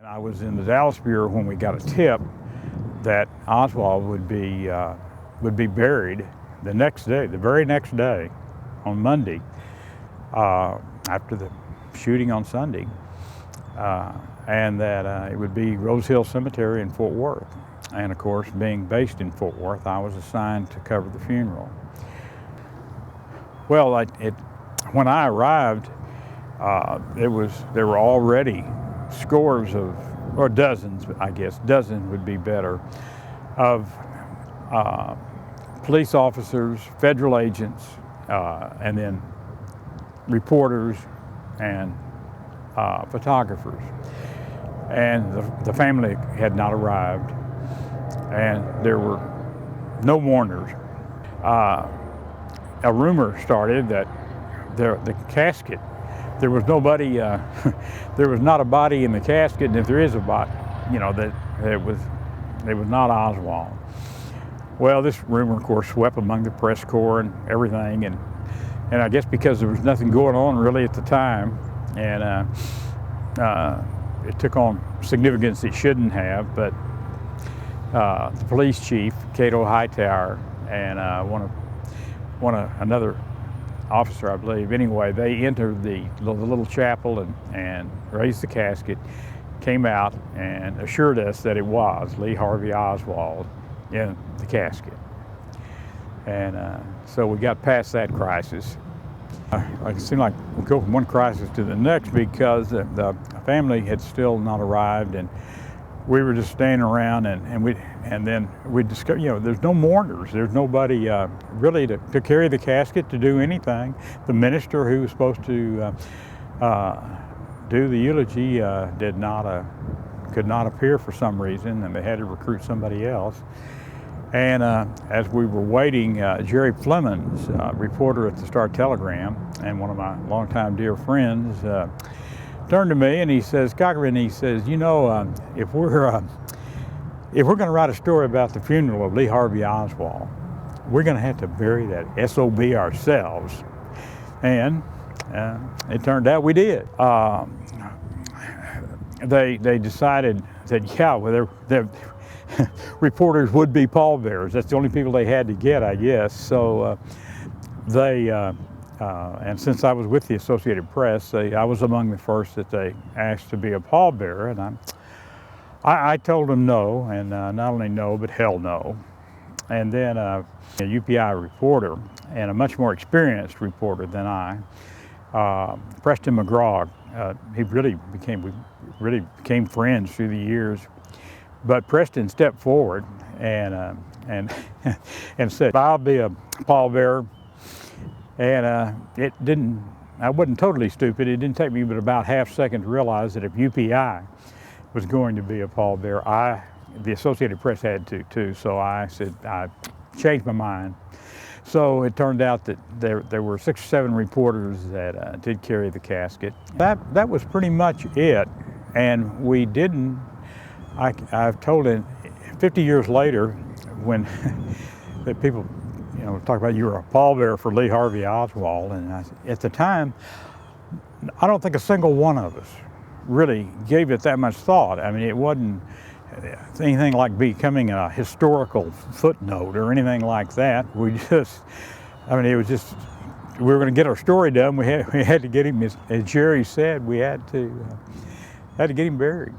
I was in the Dallas Bureau when we got a tip that Oswald would be buried the next day, the very next day, on Monday, after the shooting on Sunday, and that it would be Rose Hill Cemetery in Fort Worth. And of course, being based in Fort Worth, I was assigned to cover the funeral. Well, when I arrived, there were already scores of, or dozens, I guess, dozens would be better, of police officers, federal agents, and then reporters and photographers. And the family had not arrived, and there were no mourners. A rumor started that the casket, there was nobody, there was not a body in the casket, and if there is a body, that it was not Oswald. Well, this rumor, of course, swept among the press corps and everything, and I guess because there was nothing going on really at the time, and it took on significance it shouldn't have, but the police chief, Cato Hightower, and another officer, I believe. Anyway, they entered the little chapel and raised the casket, came out and assured us that it was Lee Harvey Oswald in the casket. And so we got past that crisis. It seemed like we go from one crisis to the next because the family had still not arrived, and we were just standing around, and then we discovered, there's no mourners. There's nobody really to carry the casket, to do anything. The minister who was supposed to do the eulogy could not appear for some reason, and they had to recruit somebody else. And as we were waiting, Jerry Flemons, reporter at the Star-Telegram, and one of my longtime dear friends, turned to me and he says, Cochran, he says, if we're going to write a story about the funeral of Lee Harvey Oswald, we're going to have to bury that SOB ourselves. And it turned out we did. They decided that, their reporters would be pallbearers. That's the only people they had to get, I guess. So and since I was with the Associated Press, I was among the first that they asked to be a pallbearer, and I told them no, and not only no, but hell no. And then a UPI reporter, and a much more experienced reporter than I, Preston McGraw, we really became friends through the years. But Preston stepped forward and said, I'll be a pallbearer. And I wasn't totally stupid. It didn't take me but about half a second to realize that if UPI was going to be a pallbearer, the Associated Press had to too. So I said, I changed my mind. So it turned out that there were 6 or 7 reporters that did carry the casket. That was pretty much it. And we didn't, I've told it 50 years later, when that people talk about you were a pallbearer for Lee Harvey Oswald, and at the time, I don't think a single one of us really gave it that much thought. I mean, it wasn't anything like becoming a historical footnote or anything like that. It was just, we were going to get our story done. We had to get him, as Jerry said, we had to get him buried.